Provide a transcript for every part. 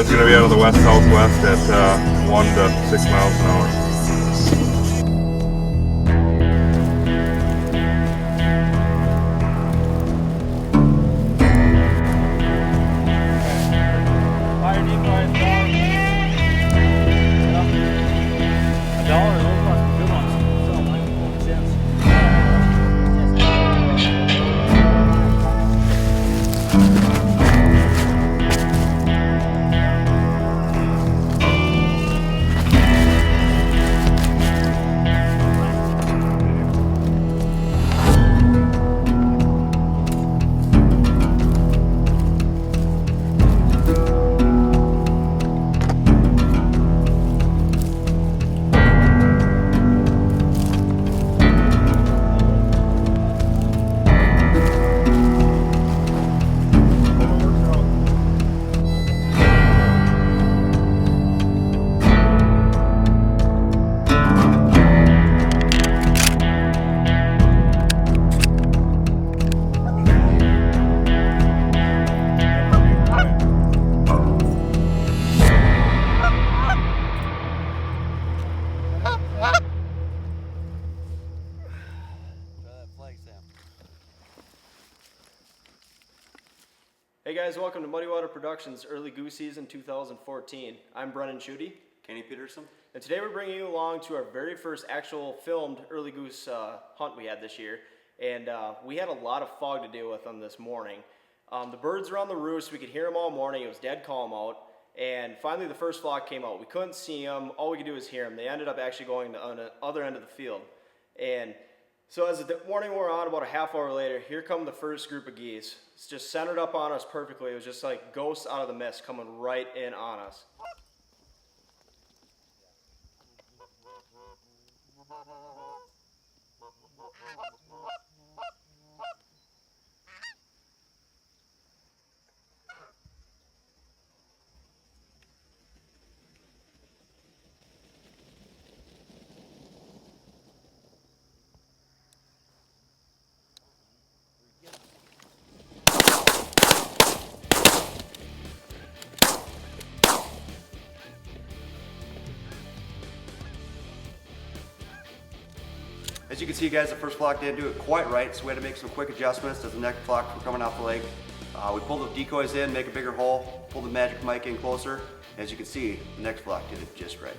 it's going to be out of the west-southwest at 1 to 6 miles an hour. Hey guys, welcome to Muddy Water Productions early goose season 2014. I'm Brennan Schutte. Kenny Peterson. And today we're bringing you along to our very first actual filmed early goose hunt we had this year. And we had a lot of fog to deal with on this morning. The birds were on the roost, we could hear them all morning, it was dead calm out. And finally the first flock came out. We couldn't see them, all we could do was hear them. They ended up actually going on the other end of the field. And so as the morning wore on, about a half hour later, here come the first group of geese. It's just centered up on us perfectly. It was just like ghosts out of the mist coming right in on us. As you can see, guys, the first flock didn't do it quite right, so we had to make some quick adjustments as the next flock were coming off the lake. We pulled the decoys in, make a bigger hole, pulled the magic mic in closer. As you can see, the next flock did it just right.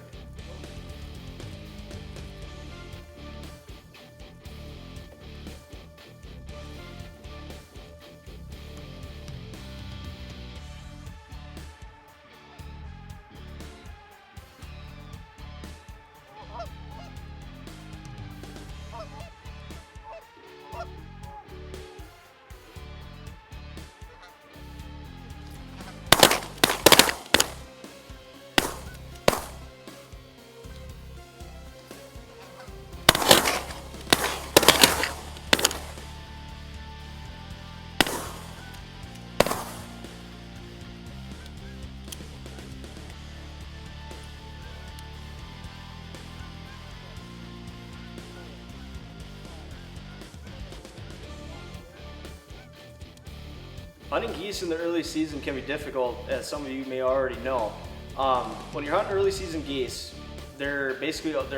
Hunting geese in the early season can be difficult, as some of you may already know. When you're hunting early season geese, they're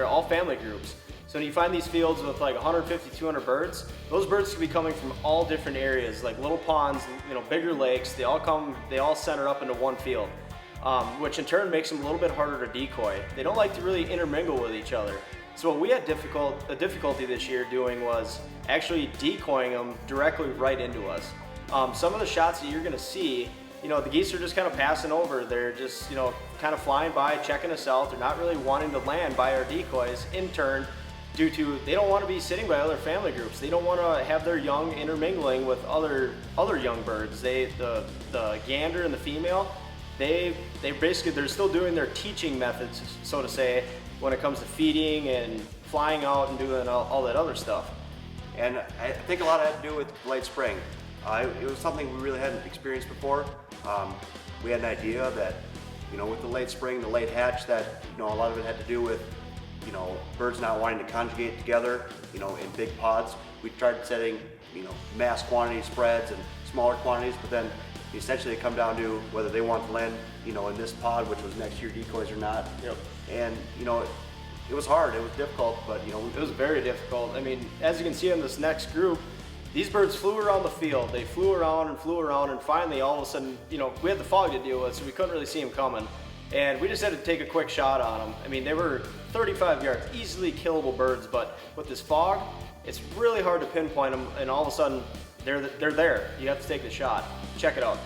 all family groups. So when you find these fields with like 150, 200 birds, those birds can be coming from all different areas, like little ponds, bigger lakes. They all center up into one field, which in turn makes them a little bit harder to decoy. They don't like to really intermingle with each other. So what we had difficulty this year doing was actually decoying them directly right into us. Some of the shots that you're going to see, the geese are just kind of passing over. They're just, kind of flying by, checking us out. They're not really wanting to land by our decoys in turn due to they don't want to be sitting by other family groups. They don't want to have their young intermingling with other young birds. The gander and the female, they're still doing their teaching methods, so to say, when it comes to feeding and flying out and doing all that other stuff. And I think a lot had to do with late spring. It was something we really hadn't experienced before. We had an idea that, with the late spring, the late hatch, that, a lot of it had to do with, birds not wanting to conjugate together, in big pods. We tried setting, mass quantity spreads and smaller quantities, but then essentially it come down to whether they want to land, you know, in this pod, which was next to your decoys or not. Yep. And you know, it was hard, it was difficult, but you know, It was very difficult. I mean, as you can see in this next group, these birds flew around the field. They flew around, and finally, all of a sudden, you know, we had the fog to deal with, so we couldn't really see them coming. And we just had to take a quick shot on them. I mean, they were 35 yards, easily killable birds, but with this fog, it's really hard to pinpoint them, and all of a sudden, they're there. You have to take the shot. Check it out.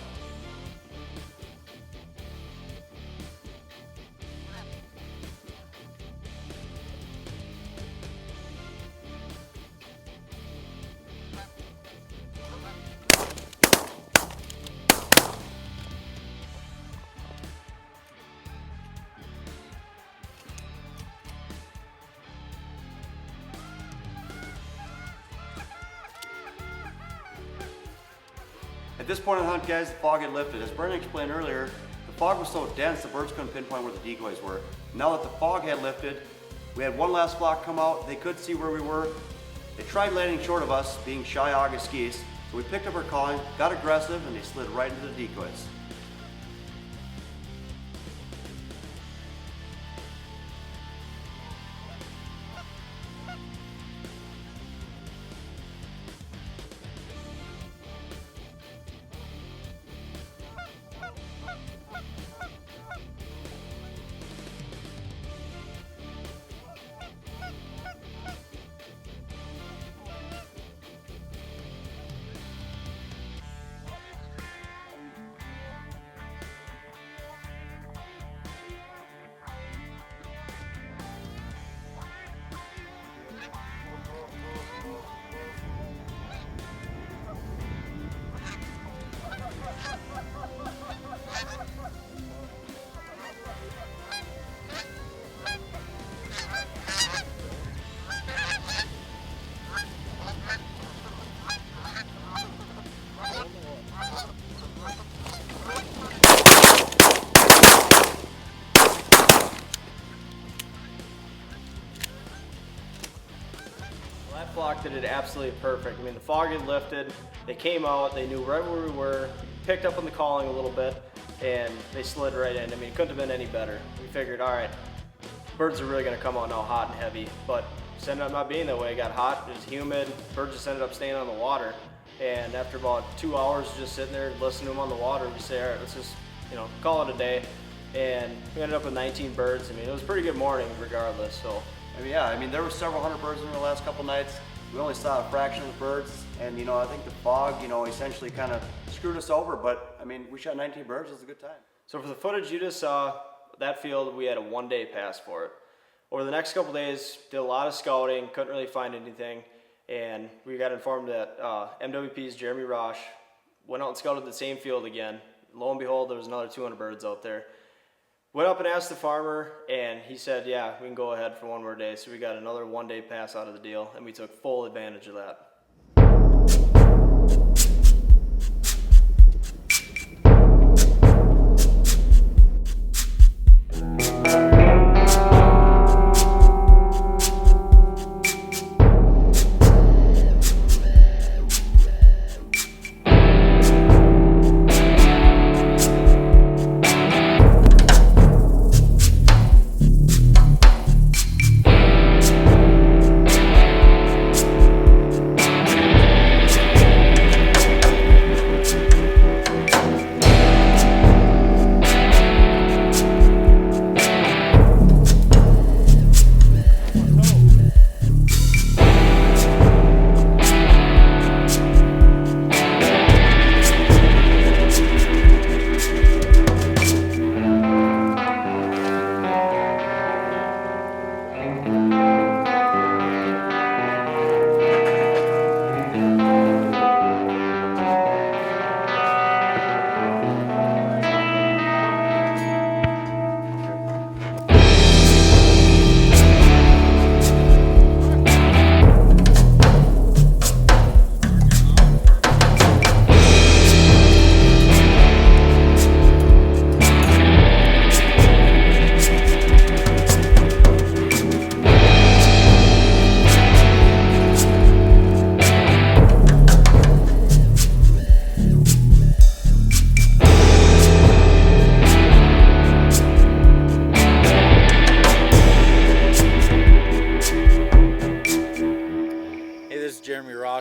At this point in the hunt, guys, the fog had lifted. As Brendan explained earlier, the fog was so dense the birds couldn't pinpoint where the decoys were. Now that the fog had lifted, we had one last flock come out. They could see where we were. They tried landing short of us, being shy August geese, so we picked up our calling, got aggressive, and they slid right into the decoys. That flock did it absolutely perfect. I mean, the fog had lifted, they came out, they knew right where we were, picked up on the calling a little bit, and they slid right in. I mean, it couldn't have been any better. We figured, all right, birds are really gonna come out now hot and heavy, but it ended up not being that way. It got hot, it was humid, birds just ended up staying on the water. And after about 2 hours just sitting there listening to them on the water, we say, all right, let's just, you know, call it a day. And we ended up with 19 birds. I mean, it was a pretty good morning regardless, so. I mean, yeah, I mean, there were several hundred birds in the last couple nights. We only saw a fraction of the birds, and you know, I think the fog, you know, essentially kind of screwed us over. But I mean, we shot 19 birds. It was a good time. So for the footage you just saw, that field, we had a 1-day pass for it. Over the next couple days, did a lot of scouting, couldn't really find anything, and we got informed that MWP's Jeremy Rosh went out and scouted the same field again. Lo and behold, there was another 200 birds out there. Went up and asked the farmer, and he said, yeah, we can go ahead for one more day. So we got another 1-day pass out of the deal, and we took full advantage of that.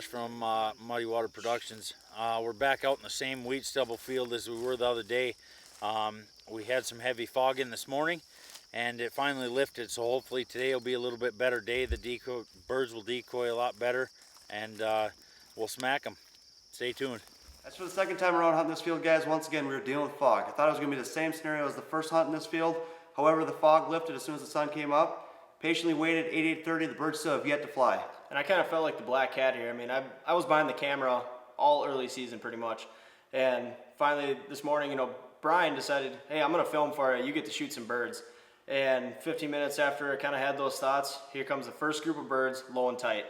Josh from Muddy Water Productions. We're back out in the same wheat stubble field as we were the other day. We had some heavy fog in this morning and it finally lifted, so hopefully today will be a little bit better day. The birds will decoy a lot better and we'll smack them. Stay tuned. That's for the second time around hunting this field, guys. Once again, we were dealing with fog. I thought it was going to be the same scenario as the first hunt in this field. However, the fog lifted as soon as the sun came up. Patiently waited, 8:30. The birds still have yet to fly. And I kind of felt like the black cat here. I mean, I was behind the camera all early season pretty much. And finally this morning, you know, Brian decided, hey, I'm going to film for you. You get to shoot some birds. And 15 minutes after I kind of had those thoughts, here comes the first group of birds, low and tight.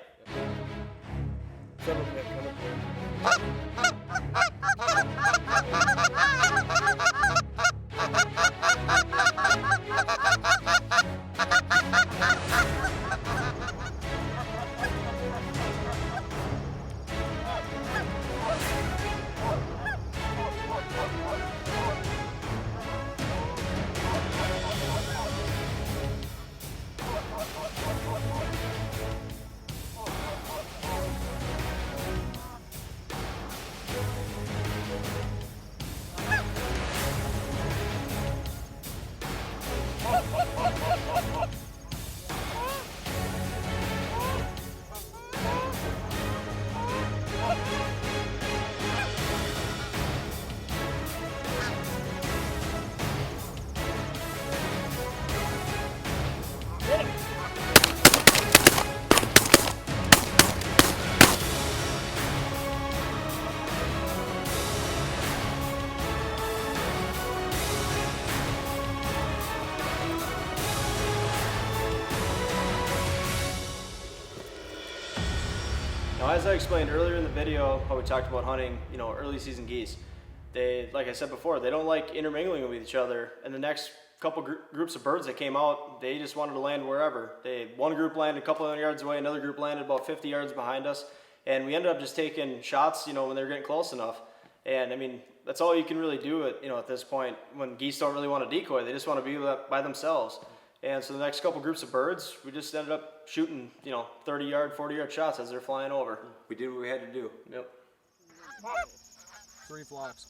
Now, as I explained earlier in the video, how we talked about hunting, you know, early season geese, they, like I said before, they don't like intermingling with each other. And the next couple groups of birds that came out, they just wanted to land wherever. One group landed a couple of yards away, another group landed about 50 yards behind us, and we ended up just taking shots, you know, when they were getting close enough. And I mean, that's all you can really do at this point when geese don't really want to decoy. They just want to be by themselves. And so the next couple groups of birds, we just ended up shooting, you know, 30-yard, 40-yard shots as they're flying over. We did what we had to do. Yep. 3 flocks.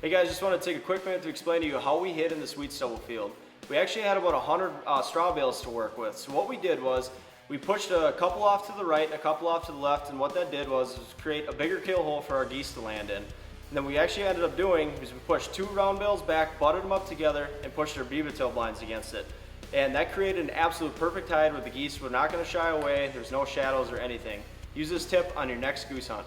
Hey guys, just want to take a quick minute to explain to you how we hid in this wheat stubble field. We actually had about 100 straw bales to work with. So what we did was we pushed a couple off to the right and a couple off to the left, and what that did was create a bigger kill hole for our geese to land in. And then we actually ended up doing is we pushed 2 round bales back, butted them up together, and pushed our beaver-tail blinds against it. And that created an absolute perfect hide where the geese were not going to shy away, there's no shadows or anything. Use this tip on your next goose hunt.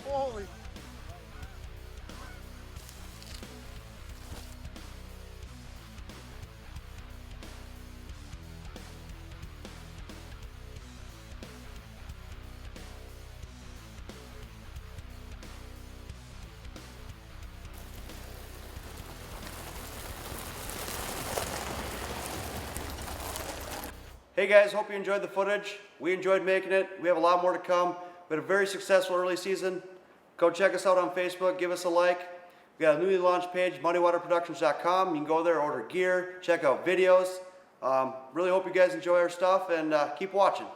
Holy. Hey guys, hope you enjoyed the footage. We enjoyed making it. We have a lot more to come. We had a very successful early season. Go check us out on Facebook, give us a like. We got a newly launched page, muddywaterproductions.com. You can go there, order gear, check out videos. Really hope you guys enjoy our stuff, and keep watching.